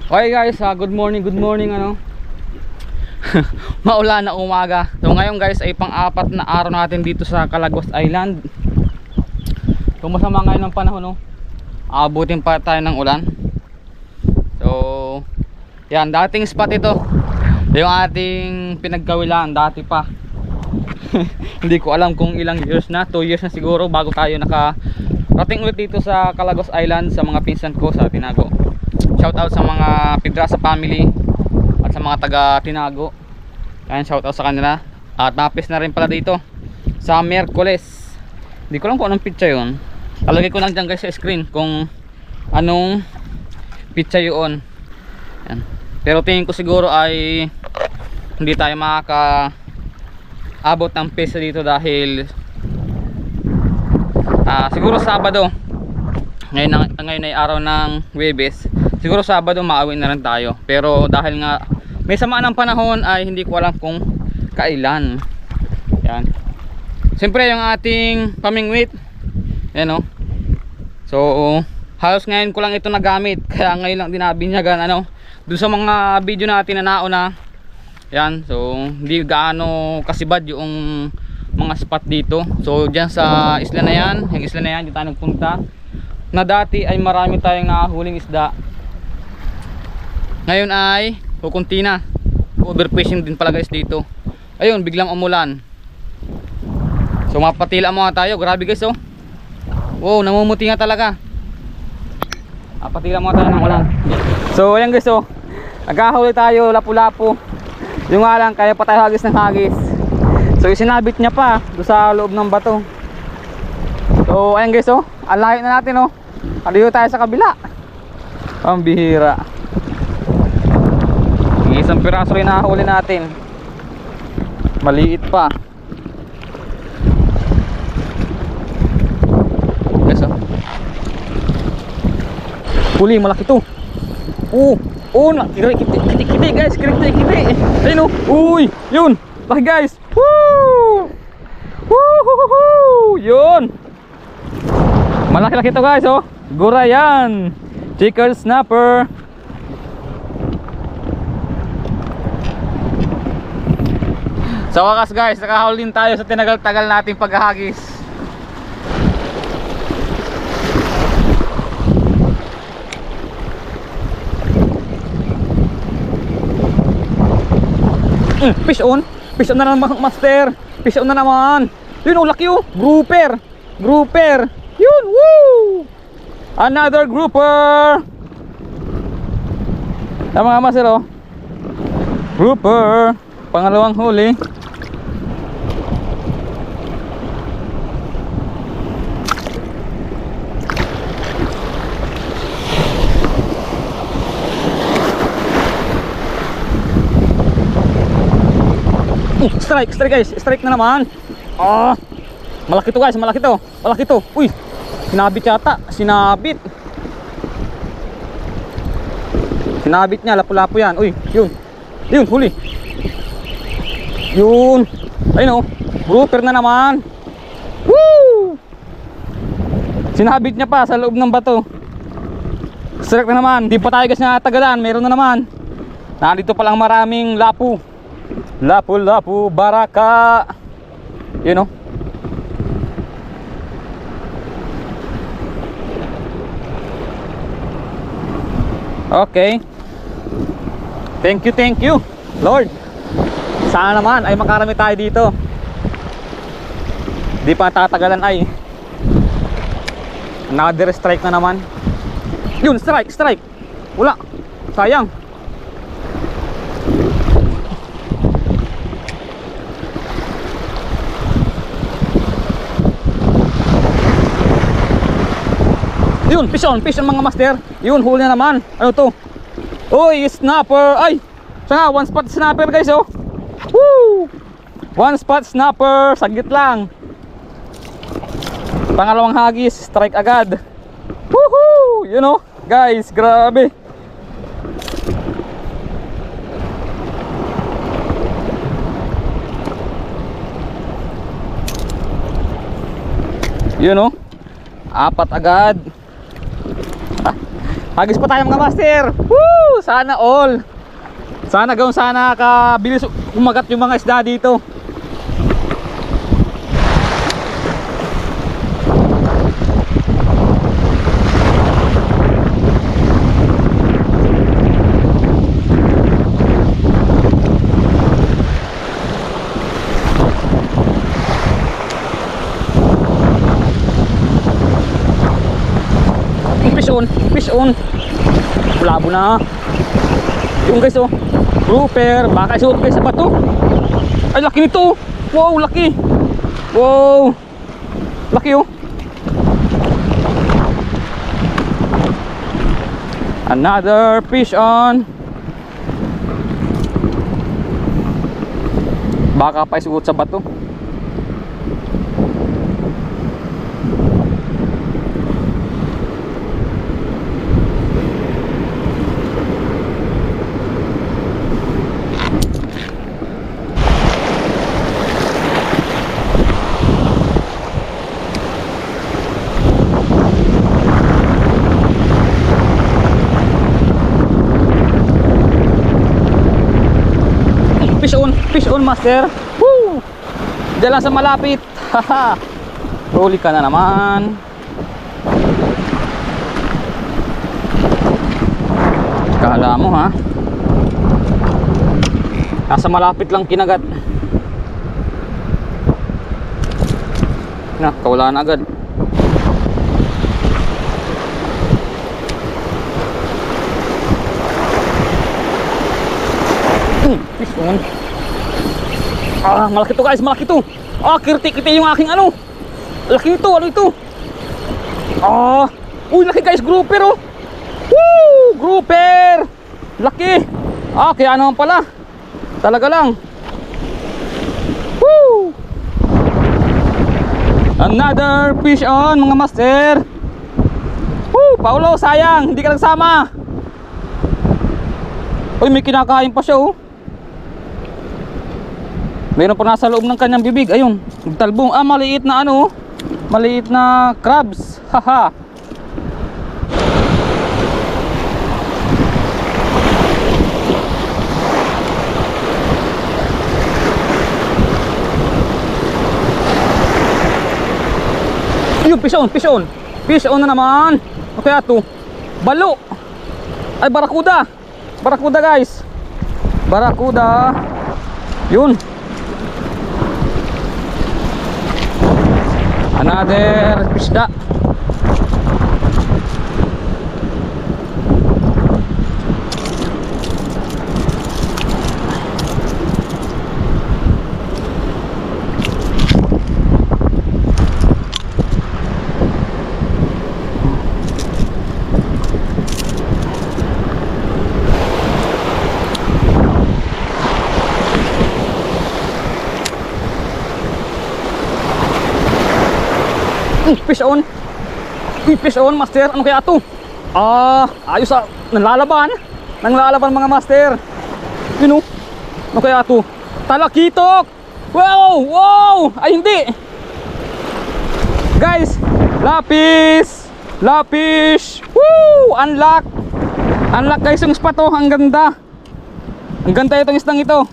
Okay guys, good morning ano. Maulan na umaga. So ngayon guys ay pang-apat na araw natin dito sa Calagos Island. So masama ngayon ng panahon no. Abutin pa tayo ng ulan. So yan, dating spot ito. Yung ating pinagkawilaan dati pa. Hindi ko alam kung ilang years na, 2 years na siguro bago tayo nakarating ulit dito sa Calagos Island sa mga pinsan ko sa Tinago. Shout out sa mga Pedraza family at sa mga taga Tinago. Ayan, shout out sa kanila. At napis na rin pala dito sa Miyerkules. Hindi ko lang kung anong pizza yun. Talagay ko lang dyan guys sa screen kung anong pizza yun. Ayan. Pero tingin ko siguro ay hindi tayo makaka-abot ng pizza dito dahil siguro Sabado. Ngayon ay araw ng Huwebes. Siguro Sabado maawin na rin tayo. Pero dahil nga may sama ng panahon ay hindi ko alam kung kailan. Yan. Siyempre yung ating pamingwit. Yan o. So halos ngayon ko lang ito nagamit. Kaya ngayon lang dinabinyagan ano. Doon sa mga video natin na nauna. Yan. So hindi gaano kasibad yung mga spot dito. So dyan sa isla na yan. Yung isla na yan dito tayo nagpunta. Na dati ay marami tayong nakahuling isda. Ngayon ay kukunti na. Overfishing din pala guys dito. Ayun, biglang umulan. So mapatila muna tayo. Grabe guys oh. Wow, namumuti nga talaga. Mapatila muna tayo ng ulan. So ayan guys oh. Nagkahuli tayo, lapu-lapu. Yung nga lang, kaya pa tayo hagis ng hagis. So isinabit niya pa doon sa loob ng bato. So ayan guys oh. Ang layo na natin oh. Aliyo tayo sa kabila. Ang bihira. Isang piraso rin nahuli natin. Maliit pa. Guys oh. Huli, malaki to. Kiti guys, kiti. Ayun oh. Uy, yun. Laki guys. Woo! Woo! Yun. Malaki-laki to guys oh. Gurayan. Chicken snapper. Sa wakas guys, nakahuli din tayo sa tinagal-tagal nating paghahagis. Fish on na naman master. Fish on na naman. Yun oh, laki oh. Grouper. Yun, woo! Another grouper. Tama nga master oh. Grouper. Pangalawang huli. Strike guys, strike na naman. Malaki to guys, malaki to. Uy, sinabit yata, sinabit niya, lapu-lapu yan. Uy, yun, huli. Yun, ayun o, grouper na naman. Woo! Sinabit niya pa sa loob ng bato. Strike na naman, di pa tayo guys natagalan, meron na naman. Nandito palang maraming lapu, baraka. Yun o. Okay. Thank you Lord. Sana naman ay makarami tayo dito. Di pa tatagalan ay. Another strike na naman. Yun, strike. Wala. Sayang. Yun, fish on mga master. Yun, huli na naman. Ano to? Uy, snapper. Ay, siya nga, one spot snapper guys oh. Woo! One spot snapper. Saglit lang. Pangalawang hagis, strike agad. Woohoo! You know, guys, grabe. You know, apat agad. Hagis pa tayo mga master. Woo! Sana all. Sana gawin, sana kabilis umagat yung mga isda dito. Fish on. Malabo na. Yung guys, oh. Grouper, baka isuot guys sa bato. Ay, laki nito. Wow, laki. Wow. Laki, oh. Another fish on. Baka pa isuot sa bato. Fish on master. Woo! Diyan lang sa malapit. Haha. Huli ka na naman. Kala mo ha. Nasa malapit lang kinagat. Na, kawala na agad. Fish on. Ah, malaki to guys, malaki to. Ah, kirti-kirti yung aking ano. Laki nito, ano ito? Ah, uy, laki guys, grouper oh. Woo, grouper. Laki. Ah, kaya naman pala. Talaga lang. Woo. Another fish on mga master. Woo, Paulo, sayang, hindi ka nagsama. Uy, may kinakain pa siya oh. Meron pa nasa loob ng kanyang bibig. Ayun, nagtalbong. Ah, maliit na ano. Maliit na crabs. Haha. Yung fish on, fish on. Fish on na naman. O kaya to? Balo. Ay, barakuda. Barakuda guys. Barakuda. Yun. Another pisda. Fish on. Fish on master. Ano kaya to? Ah, ayos ah. Nanlalaban. Nanlalaban mga master. Yun oh. Ano kaya to? Talakitok. Wow, wow. Ay hindi. Guys, lapis. Lapis. Woo, unlock. Unlock guys yung spot oh. Ang ganda. Ang ganda itong isdang ito.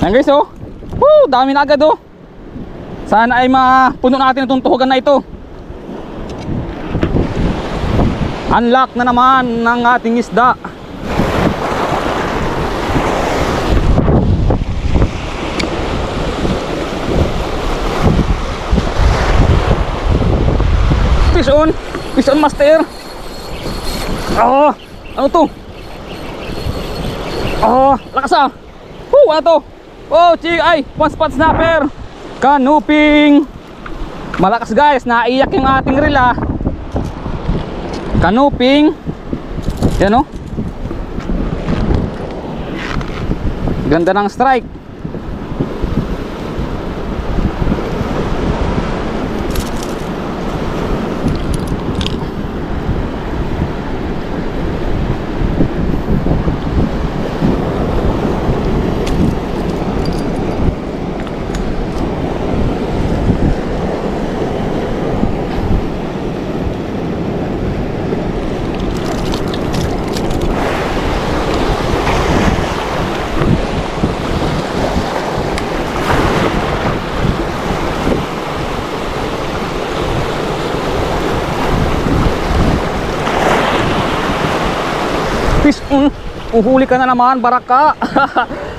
Ayan guys oh. Woo, dami na agad oh. Sana ay mapuno natin itong tuhugan na ito. Unlock na naman ng ating isda. Fish on. Fish on master. Oh, ano to? Oh, lakas ah. Woo, ano to? Oh, ay, one spot snapper. Canoping. Malakas guys, naiyak yung ating reel ah. Canoping. Yan oh. Ganda ng strike. Uhuhuli ka na naman, baraka.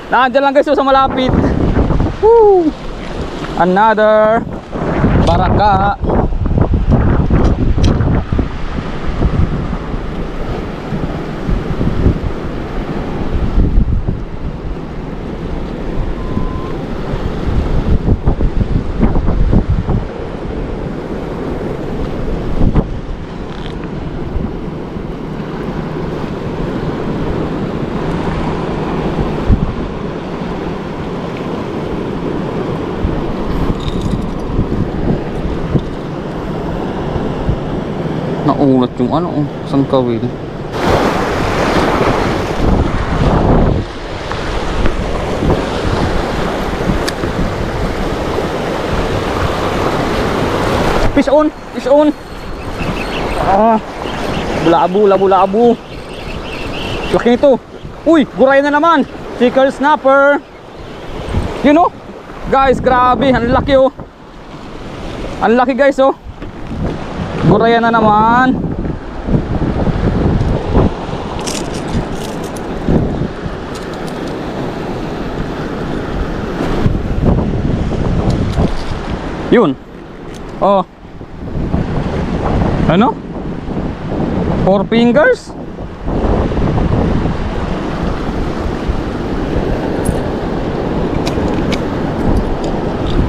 Nandiyan lang guys sa malapit. Woo! Another baraka. Naunat yung ano, sangkawil. Fish on, fish on. Bulaabo, labo. Laki nito. Uy, guray na naman. Chicken snapper. You know? Guys, grabe, ang laki oh. Ang laki guys oh. Gurayan na naman. Yun. Oh. Ano? 4 fingers?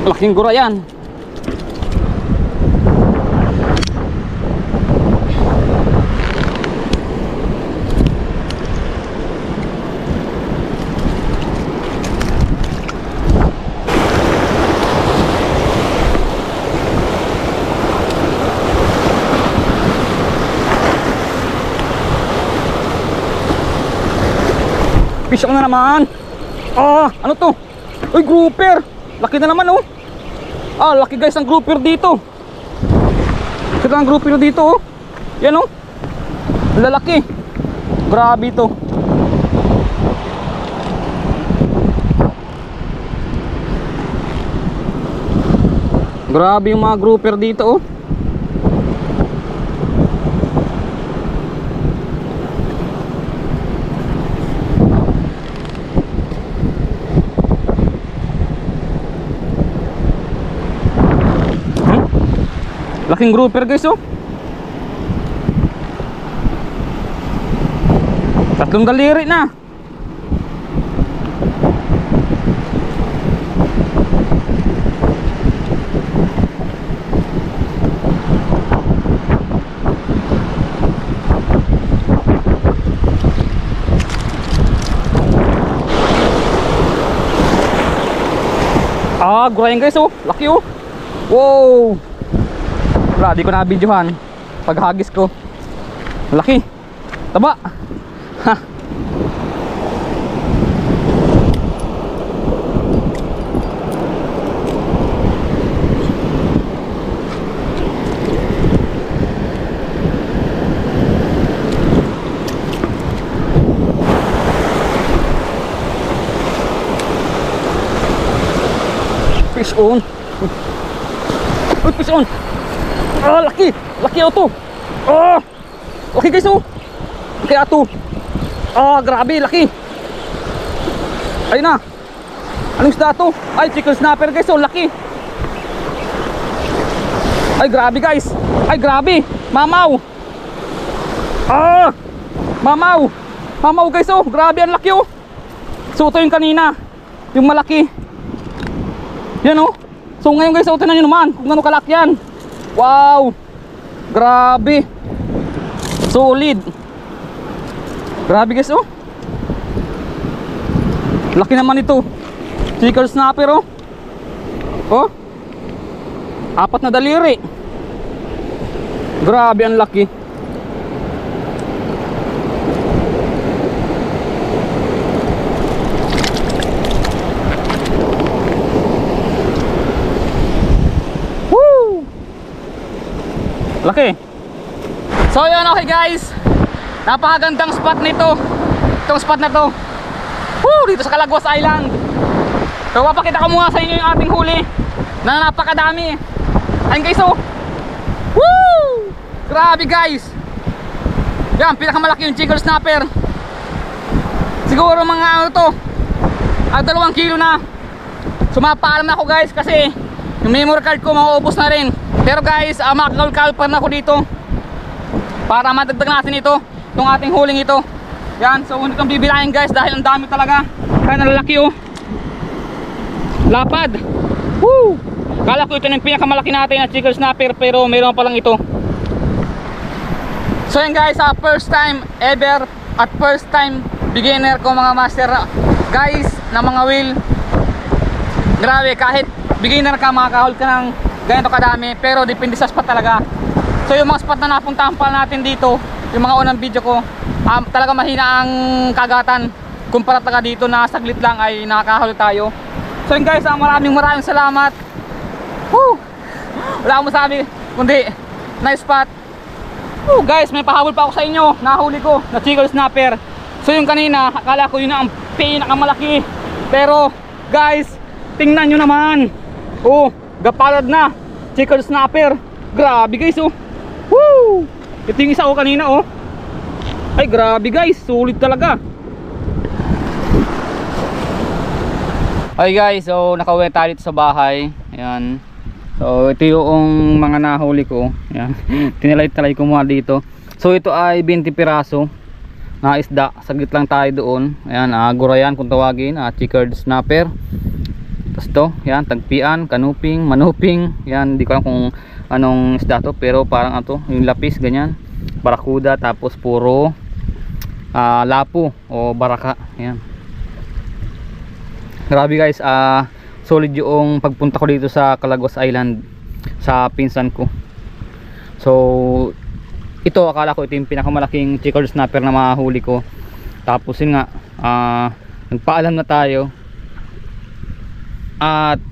Laking gurayan. Fish on na naman. Ano to? Uy, grouper. Laki na naman oh. Laki guys ang grouper dito. Kita ang grouper dito oh. Yan oh. Lalaki. Grabe to. Grabe yung mga grouper dito oh. Laking grouper guys oh. 3 daliri na. Gurayan guys oh. Laki oh. Wow. Wala, di ko na videohan paghagis ko. Laki. Taba. Ha. Fish on. Fish on. Laki! Laki ito! Laki guys oh! Laki ito! Grabe! Laki! Ayun na! Anong isda ito? Ay, chicken snapper guys oh! Laki! Ay, grabe guys! Ay, grabe! Mamaw! Mamaw! Mamaw guys oh! Grabe! Ang laki oh! So, ito yung kanina! Yung malaki! Yan oh! So, ngayon guys oh! Tinan nyo naman kung gano'ng kalaki yan! Wow! Grabe! Solid! Grabe guys oh! Laki naman ito! Chicken snapper oh! 4 na daliri! Grabe ang laki! Laki. So yun, okay guys, napakagandang spot nito. Itong spot na to dito sa Calaguas Island. So papakita ko muna sa inyo yung ating huli na napakadami. Ayun guys oh. Woo! Grabe guys. Yan, pinakamalaki yung chicken snapper. siguro mga ano to, 2 kilo na. Sumapaalam na ako guys kasi yung memory card ko mauubos na rin. Pero guys, makakal pa na ako dito para madagdag natin ito, itong ating huling ito. Yan, so hindi itong bibilahin guys dahil ang dami talaga. Kaya nalalaki oh. Lapad. Woo! Kala ko ito na yung pinakamalaki natin na chicken snapper, pero meron pa lang ito. So yan guys, first time ever at first time beginner ko mga master guys na mga wheel. Grabe, kahit beginner ka makakahol ka ng ganito kadami, pero depende sa spot talaga. So yung mga spot na napuntahan pa natin dito, yung mga unang video ko, talaga mahina ang kagatan kumpara talaga dito na saglit lang ay nakakahol tayo. So yun guys, maraming salamat. Woo! Wala akong masabi kundi nice spot. Woo, guys, may pahabol pa ako sa inyo, nahuli ko na chicken snapper. So yung kanina, akala ko yun na ang pinakamalaki, pero guys, tingnan nyo naman. Oh, gapalad na chicken snapper. Grabe guys oh. Woo! Ito yung isa ko kanina oh. Ay grabe guys, sulit talaga. Ay guys, so nakauwi tayo dito sa bahay. Ayan. So ito yung mga nahuli ko. Ayan. Tinalay-talay ko muna dito. So ito ay 20 piraso na isda. Saglit lang tayo doon. Ayan, gurayan kung tawagin, chickered snapper. Tapos to, yan, tagpian, kanuping, manuping. Yan, hindi ko alam kung anong isda to, pero parang ato, yung lapis ganyan. Barakuda, tapos puro lapu o baraka. Yan. Grabe guys, solid yung pagpunta ko dito sa Calagos Island sa pinsan ko. So ito, akala ko ito yung pinakamalaking chicken snapper na mahuli ko. Tapos yun nga, nagpaalam na tayo. At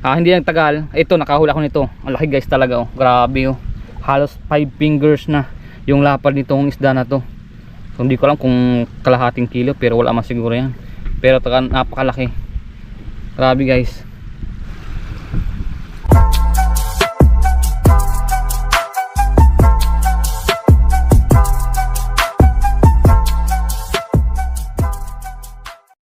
hindi nagtagal, ito nakahula ko nito. Ang laki guys talaga oh. Grabe oh. Halos 5 fingers na yung lapad nitong isda na to. So hindi ko alam kung kalahating kilo, pero wala man siguro yan. Pero napakalaki. Grabe guys.